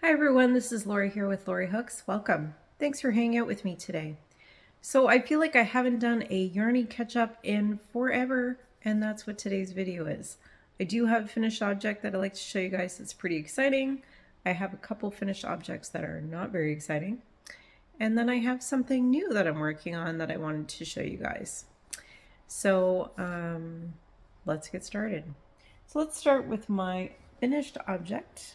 Hi everyone, this is Lori here with Lori Hooks. Welcome. Thanks for hanging out with me today. So I feel like I haven't done a yarny catch up in forever, and that's what today's video is. I do have a finished object that I'd like to show you guys that's pretty exciting. I have a couple finished objects that are not very exciting. And then I have something new that I'm working on that I wanted to show you guys. So let's get started. So let's start with my finished object,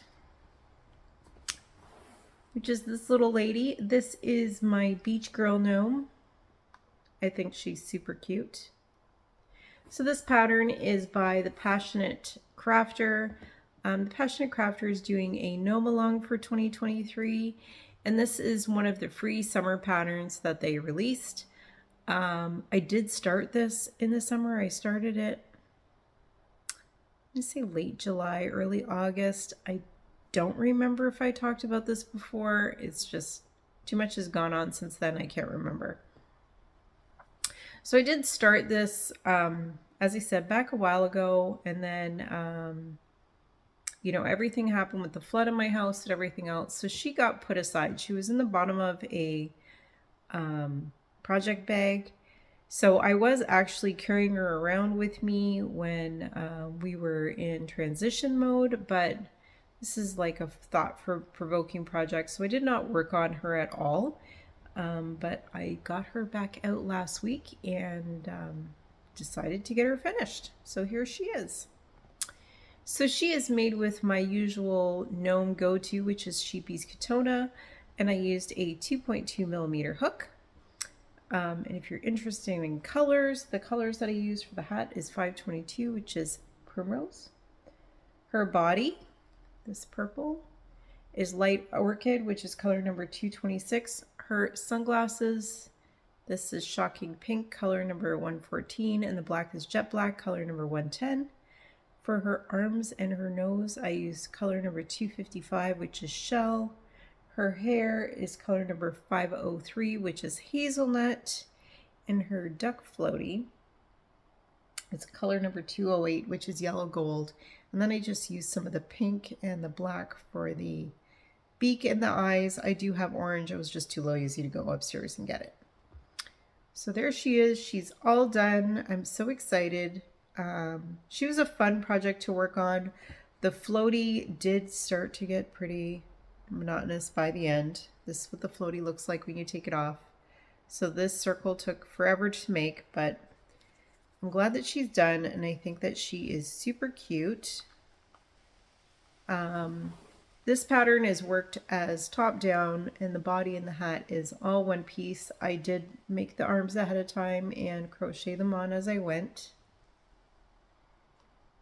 which is this little lady. This is my beach girl gnome. I think she's super cute. So this pattern is by the Passionate Crafter. The Passionate Crafter is doing a gnome along for 2023, and this is one of the free summer patterns that they released. I did start this in the summer. I started it, I'm gonna say late July, early August. I don't remember if I talked about this before. It's just too much has gone on since then. I can't remember. So I did start this, as I said, back a while ago, and then, you know, everything happened with the flood in my house and everything else. So she got put aside. She was in the bottom of a project bag. So I was actually carrying her around with me when we were in transition mode, but this is like a thought-provoking project, so I did not work on her at all. But I got her back out last week and decided to get her finished. So here she is. So she is made with my usual gnome go-to, which is Sheepy's Katona, and I used a 2.2 millimeter hook. And if you're interested in colors, the colors that I use for the hat is 522, which is primrose. Her body, this purple, is light orchid, which is color number 226. Her sunglasses, this is shocking pink, color number 114, and the black is jet black, color number 110. For her arms and her nose, I use color number 255, which is shell. Her hair is color number 503, which is hazelnut. And her duck floaty is color number 208, which is yellow gold. And then I just use some of the pink and the black for the beak and the eyes. I do have orange. I was just too lazy to go upstairs and get it. So there she is. She's all done. I'm so excited. She was a fun project to work on. The floaty did start to get pretty monotonous by the end. This is what the floaty looks like when you take it off. So this circle took forever to make, but I'm glad that she's done, and I think that she is super cute. This pattern is worked as top down, and the body and the hat is all one piece. I did make the arms ahead of time and crochet them on as I went.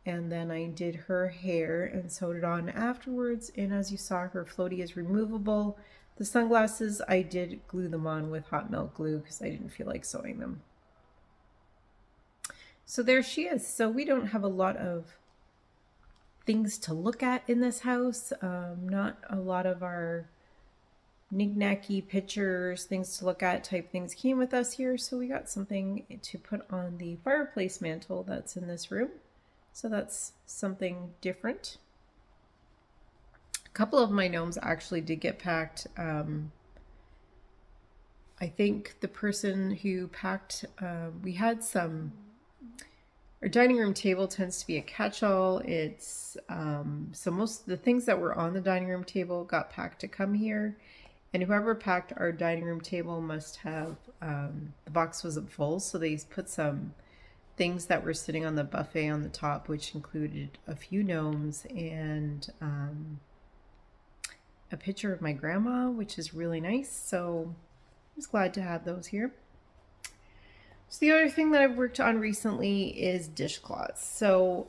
And then I did her hair and sewed it on afterwards. And as you saw, her floaty is removable. The sunglasses, I did glue them on with hot melt glue because I didn't feel like sewing them. So there she is. So we don't have a lot of things to look at in this house. Not a lot of our knick-knacky pictures, things to look at type things came with us here. So we got something to put on the fireplace mantle that's in this room. So that's something different. A couple of my gnomes actually did get packed. I think the person who packed, we had some, our dining room table tends to be a catch-all. It's, so most of the things that were on the dining room table got packed to come here. And whoever packed our dining room table must have, the box wasn't full, so they put some things that were sitting on the buffet on the top, which included a few gnomes and a picture of my grandma, which is really nice. So I was glad to have those here. So the other thing that I've worked on recently is dishcloths. So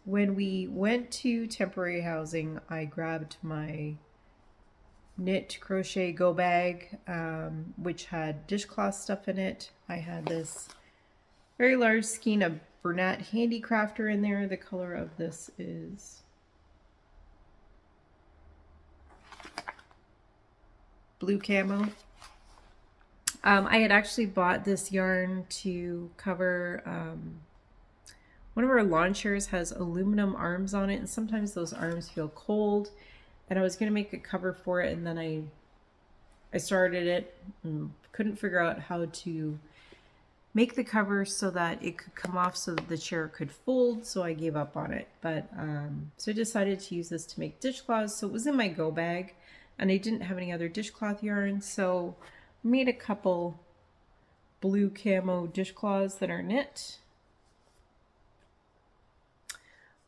when we went to temporary housing, I grabbed my knit crochet go bag, which had dishcloth stuff in it. I had this very large skein of Bernat Handicrafter in there. The color of this is blue camo. I had actually bought this yarn to cover one of our lawn chairs has aluminum arms on it, and sometimes those arms feel cold. and I was going to make a cover for it, and then I started it and couldn't figure out how to make the cover so that it could come off so that the chair could fold, so I gave up on it. But so I decided to use this to make dishcloths. So it was in my go bag, and I didn't have any other dishcloth yarn, so I made a couple blue camo dishcloths that are knit.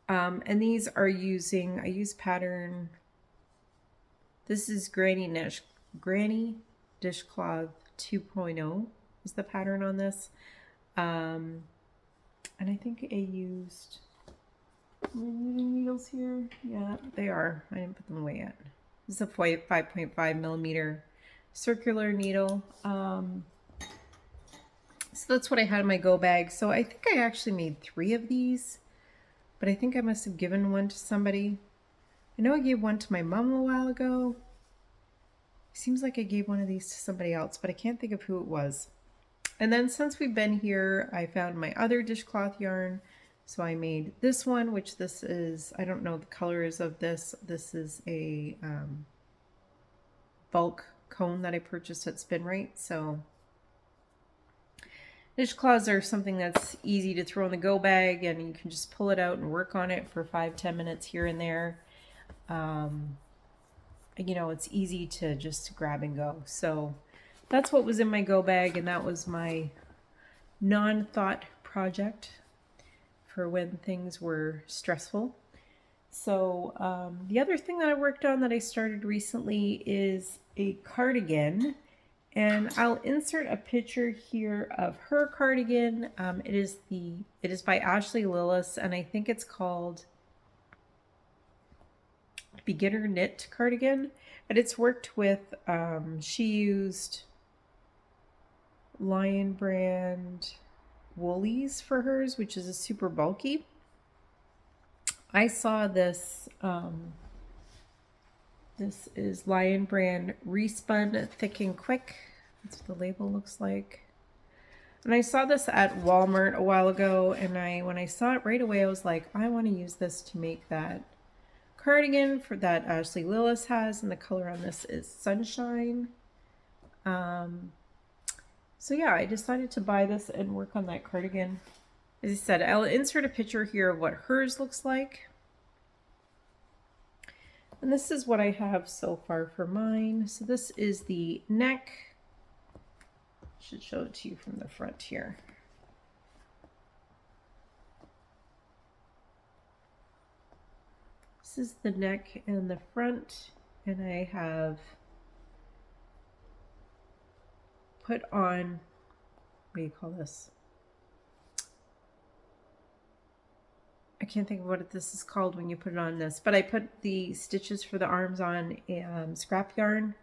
And these are using, I use pattern, this is Granny Dishcloth 2.0 is the pattern on this. And I think I used, am I using needles here? Yeah, they are. I didn't put them away yet. This is a 5.5 millimeter circular needle. So that's what I had in my go bag. So I think I actually made 3 of these, but I think I must have given one to somebody. I know I gave one to my mom a while ago. Seems like I gave one of these to somebody else, but I can't think of who it was. And then since we've been here, I found my other dishcloth yarn. So I made this one, which this is, I don't know the colors of this. This is a bulk cone that I purchased at Spinrite. So dishcloths are something that's easy to throw in the go bag, and you can just pull it out and work on it for 5-10 minutes here and there. You know, it's easy to just grab and go. So that's what was in my go bag, and that was my non-thought project for when things were stressful. So the other thing that I worked on that I started recently is a cardigan, and I'll insert a picture here of her cardigan. It is by Ashley Lillis, and I think it's called Beginner Knit Cardigan, and it's worked with, she used Lion brand woolies for hers, which is a super bulky. I saw this, this is Lion brand Respun Thick and Quick. That's what the label looks like. And I saw this at Walmart a while ago, and when I saw it right away, I was like, I want to use this to make that cardigan for that Ashley Lillis has, and the color on this is Sunshine. So yeah, I decided to buy this and work on that cardigan. As I said, I'll insert a picture here of what hers looks like. And this is what I have so far for mine. So this is the neck. I should show it to you from the front here. This is the neck and the front, and I have put on, what do you call this? I can't think of what this is called when you put it on this, but I put the stitches for the arms on scrap yarn,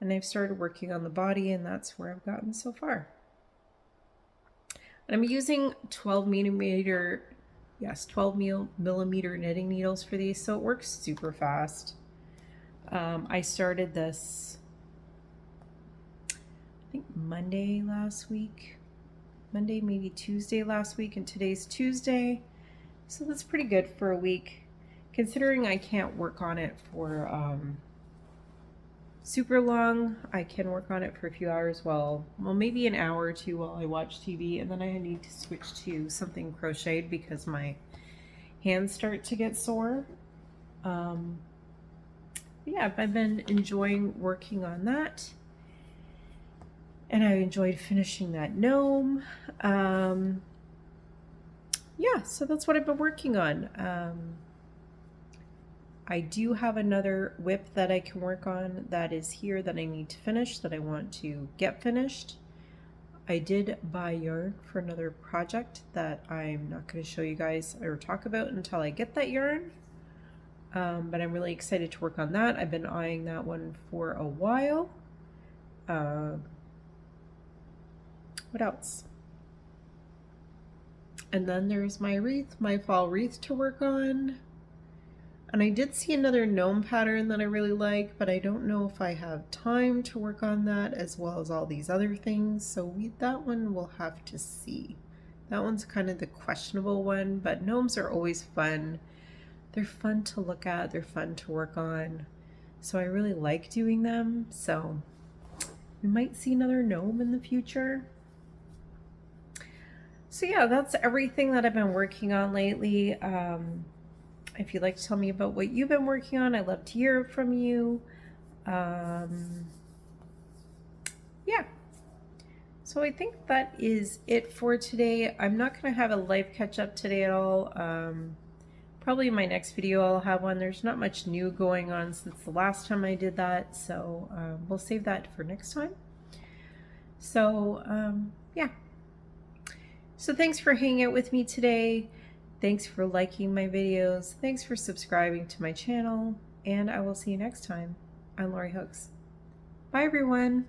and I've started working on the body, and that's where I've gotten so far. And I'm using 12 millimeter knitting needles for these, so it works super fast. I started this, I think Monday last week, Monday, maybe Tuesday last week, and today's Tuesday. So that's pretty good for a week, considering I can't work on it for super long. I can work on it for a few hours, well, maybe an hour or two while I watch TV, and then I need to switch to something crocheted because my hands start to get sore. Yeah, I've been enjoying working on that, and I enjoyed finishing that gnome. Yeah, so that's what I've been working on. I do have another whip that I can work on that is here that I need to finish, that I want to get finished. I did buy yarn for another project that I'm not going to show you guys or talk about until I get that yarn. But I'm really excited to work on that. I've been eyeing that one for a while. What else? And then there's my wreath, my fall wreath to work on. And I did see another gnome pattern that I really like, but I don't know if I have time to work on that as well as all these other things. So that one we'll have to see. That one's kind of the questionable one, but gnomes are always fun. They're fun to look at, they're fun to work on. So I really like doing them. So we might see another gnome in the future. So yeah, that's everything that I've been working on lately. If you'd like to tell me about what you've been working on, I'd love to hear from you. Yeah. So I think that is it for today. I'm not going to have a live catch up today at all. Probably in my next video I'll have one. There's not much new going on since the last time I did that, so we'll save that for next time. So yeah. So thanks for hanging out with me today. Thanks for liking my videos. Thanks for subscribing to my channel, and I will see you next time. I'm Lori Hooks. Bye everyone.